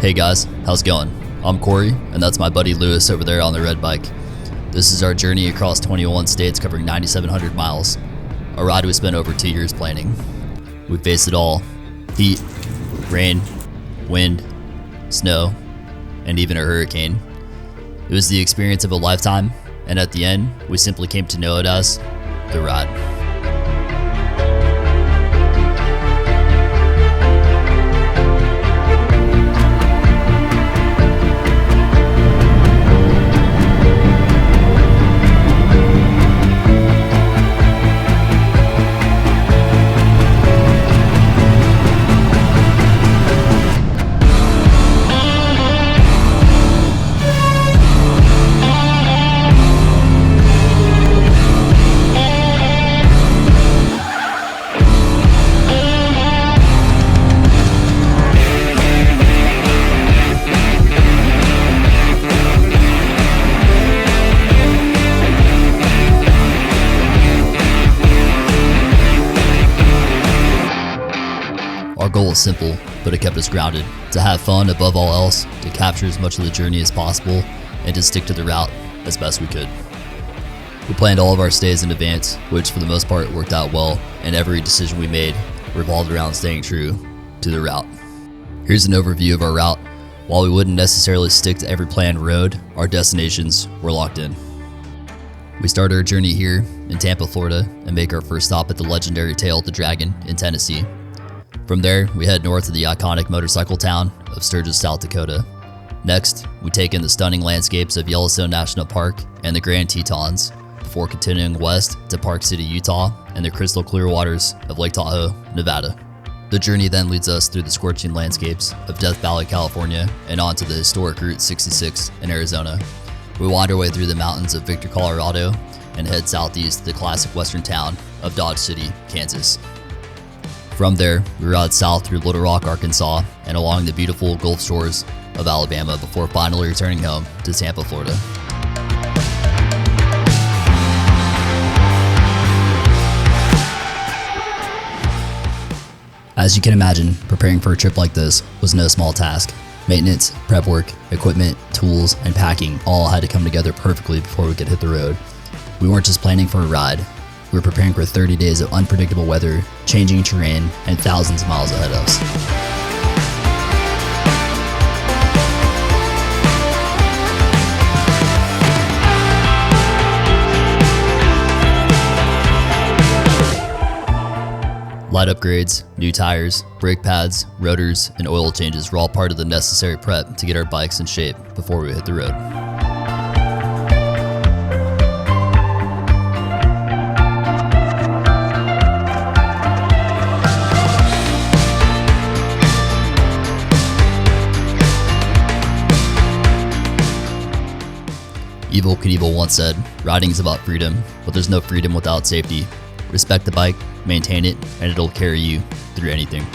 Hey guys, how's it going? I'm Corey, and that's my buddy Lewis over there on the red bike. This is our journey across 21 states covering 9,700 miles. A ride we spent over 2 years planning. We faced it all: heat, rain, wind, snow, and even a hurricane. It was the experience of a lifetime, and at the end, we simply came to know it as the ride. Our goal was simple, but it kept us grounded: to have fun above all else, to capture as much of the journey as possible, and to stick to the route as best we could. We planned all of our stays in advance, which for the most part worked out well, and every decision we made revolved around staying true to the route. Here's an overview of our route. While we wouldn't necessarily stick to every planned road, our destinations were locked in. We start our journey here in Tampa, Florida, and make our first stop at the legendary Tail of the Dragon in Tennessee. From there, we head north to the iconic motorcycle town of Sturgis, South Dakota. Next, we take in the stunning landscapes of Yellowstone National Park and the Grand Tetons, before continuing west to Park City, Utah, and the crystal clear waters of Lake Tahoe, Nevada. The journey then leads us through the scorching landscapes of Death Valley, California, and onto the historic Route 66 in Arizona. We wind our way through the mountains of Victor, Colorado, and head southeast to the classic western town of Dodge City, Kansas. From there, we ride south through Little Rock, Arkansas, and along the beautiful Gulf shores of Alabama before finally returning home to Tampa, Florida. As you can imagine, preparing for a trip like this was no small task. Maintenance, prep work, equipment, tools, and packing all had to come together perfectly before we could hit the road. We weren't just planning for a ride. We were preparing for 30 days of unpredictable weather, changing terrain, and thousands of miles ahead of us. Light upgrades, new tires, brake pads, rotors, and oil changes were all part of the necessary prep to get our bikes in shape before we hit the road. Evel Knievel once said, "Riding is about freedom, but there's no freedom without safety. Respect the bike, maintain it, and it'll carry you through anything."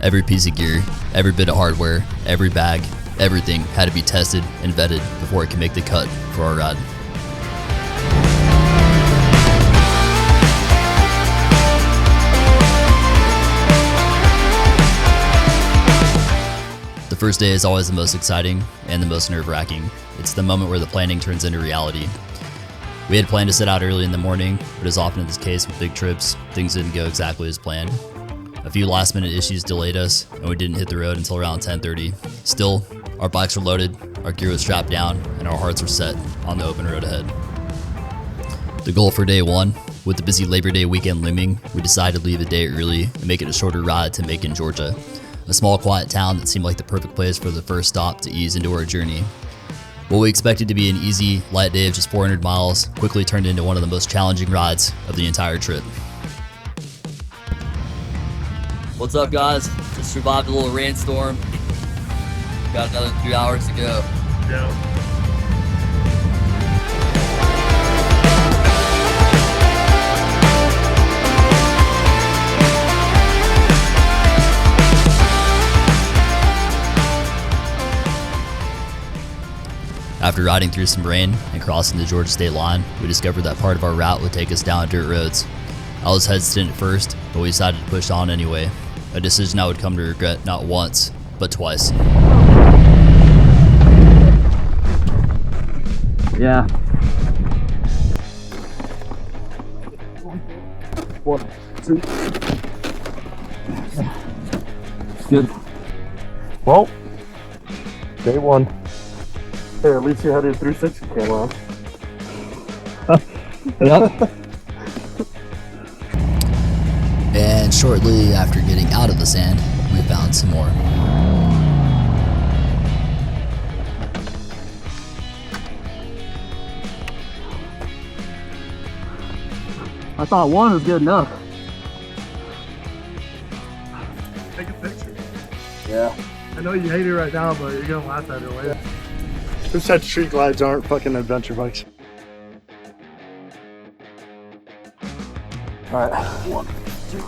Every piece of gear, every bit of hardware, every bag, everything had to be tested and vetted before it could make the cut for our ride. The first day is always the most exciting and the most nerve-wracking. It's the moment where the planning turns into reality. We had planned to set out early in the morning, but as often is the case with big trips, things didn't go exactly as planned. A few last-minute issues delayed us, and we didn't hit the road until around 10:30. Still, our bikes were loaded, our gear was strapped down, and our hearts were set on the open road ahead. The goal for day one: with the busy Labor Day weekend looming, we decided to leave a day early and make it a shorter ride to Macon, Georgia, a small, quiet town that seemed like the perfect place for the first stop to ease into our journey. What we expected to be an easy, light day of just 400 miles quickly turned into one of the most challenging rides of the entire trip. What's up, guys? Just survived a little rainstorm. Got another 3 hours to go. Yeah. After riding through some rain and crossing the Georgia state line, we discovered that part of our route would take us down dirt roads. I was hesitant at first, but we decided to push on anyway, a decision I would come to regret not once, but twice. Yeah. 1, 2. Good. Well, day 1. Hey, at least you had your 360 camera on. Yep. And shortly after getting out of the sand, we found some more. I thought 1 was good enough. Take a picture. Yeah. I know you hate it right now, but you're gonna laugh at it later. This type of street glides aren't fucking adventure bikes. All right. 1, 2.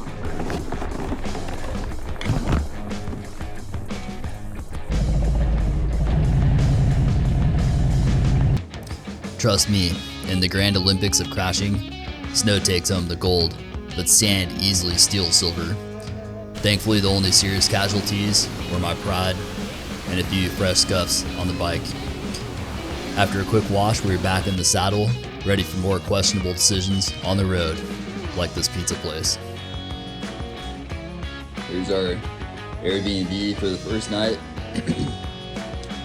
Trust me, in the Grand Olympics of crashing, snow takes home the gold, but sand easily steals silver. Thankfully, the only serious casualties were my pride and a few fresh scuffs on the bike. After a quick wash, we were back in the saddle, ready for more questionable decisions on the road, like this pizza place. Here's our Airbnb for the first night,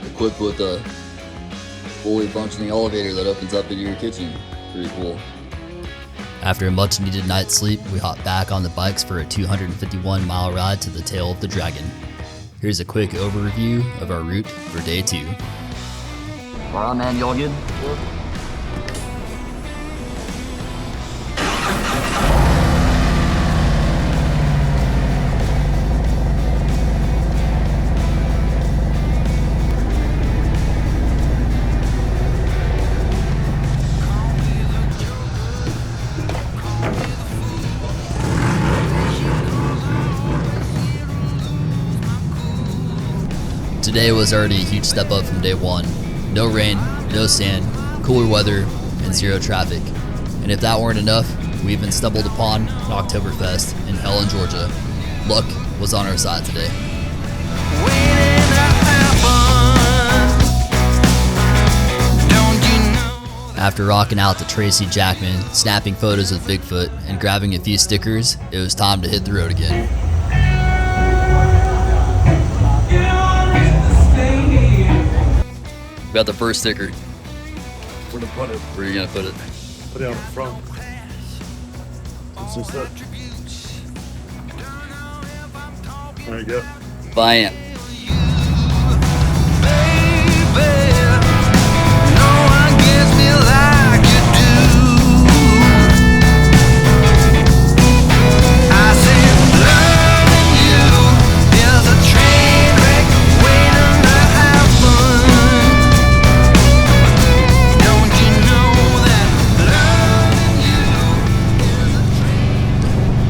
equipped with a fully functioning elevator that opens up into your kitchen. Pretty cool. After a much needed night's sleep, we hopped back on the bikes for a 251-mile ride to the tail of the dragon. Here's a quick overview of our route for day 2. All right, man. You all good? Today was already a huge step up from day 1. No rain, no sand, cooler weather, and zero traffic. And if that weren't enough, we even stumbled upon an Oktoberfest in Helen, Georgia. Luck was on our side today. After rocking out to Tracy Jackman, snapping photos with Bigfoot, and grabbing a few stickers, it was time to hit the road again. Got the first sticker. Where to put it? Where are you gonna put it? Put it on the front. What's this up? There you go. Bam.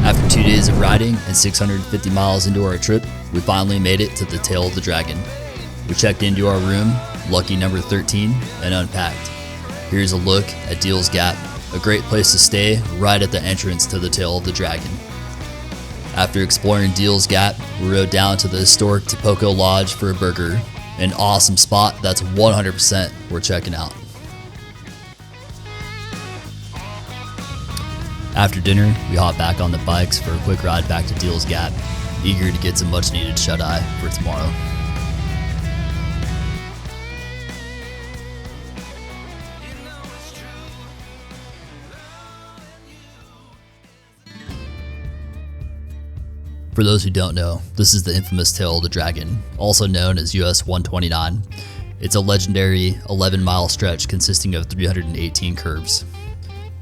After 2 days of riding and 650 miles into our trip, we finally made it to the tail of the dragon. We checked into our room, lucky number 13, and unpacked. Here's a look at Deal's Gap, a great place to stay right at the entrance to the tail of the dragon. After exploring Deal's Gap, we rode down to the historic Tapoco Lodge for a burger, an awesome spot that's 100% worth checking out. After dinner, we hopped back on the bikes for a quick ride back to Deal's Gap, eager to get some much needed shut-eye for tomorrow. For those who don't know, this is the infamous tail of the dragon, also known as US 129. It's a legendary 11-mile stretch consisting of 318 curves.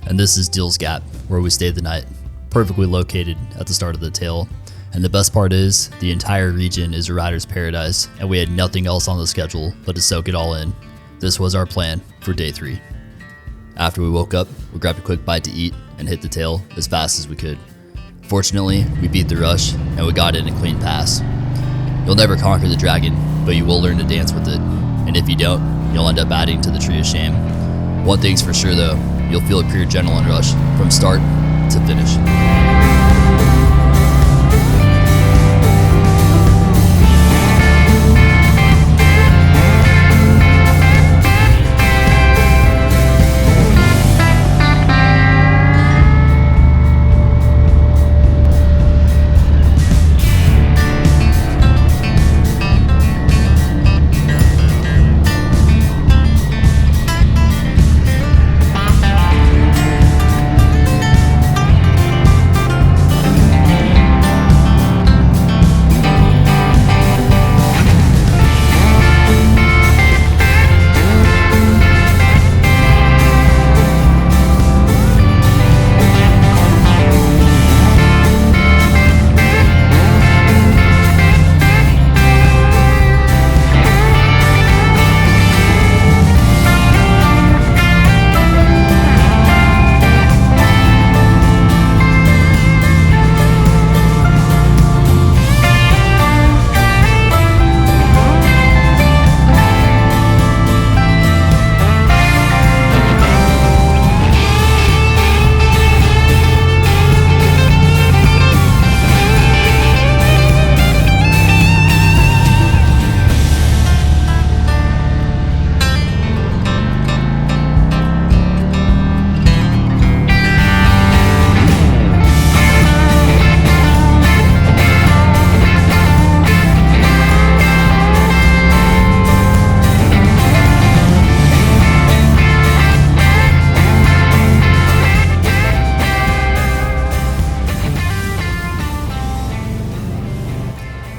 And this is Deal's Gap, where we stayed the night, perfectly located at the start of the tail. And the best part is, the entire region is a rider's paradise, and we had nothing else on the schedule but to soak it all in. This was our plan for day 3. After we woke up, we grabbed a quick bite to eat and hit the tail as fast as we could. Fortunately, we beat the rush, and we got in a clean pass. You'll never conquer the dragon, but you will learn to dance with it. And if you don't, you'll end up adding to the tree of shame. One thing's for sure though, you'll feel a pure adrenaline rush from start to finish.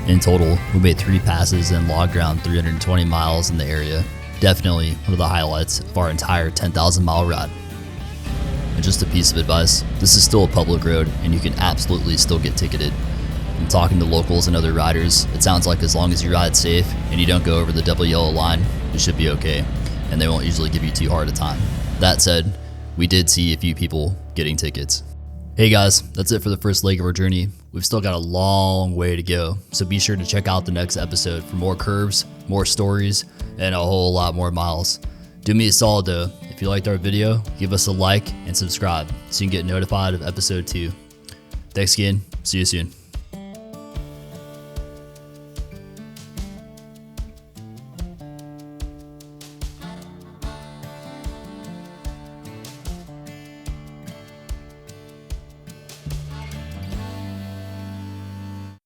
In total, we made 3 passes and logged around 320 miles in the area. Definitely one of the highlights of our entire 10,000 mile ride. And just a piece of advice, this is still a public road and you can absolutely still get ticketed. From talking to locals and other riders, it sounds like as long as you ride safe and you don't go over the double yellow line, you should be okay, and they won't usually give you too hard a time. That said, we did see a few people getting tickets. Hey guys, that's it for the first leg of our journey. We've still got a long way to go, so be sure to check out the next episode for more curves, more stories, and a whole lot more miles. Do me a solid though, if you liked our video, give us a like and subscribe so you can get notified of episode 2. Thanks again, see you soon.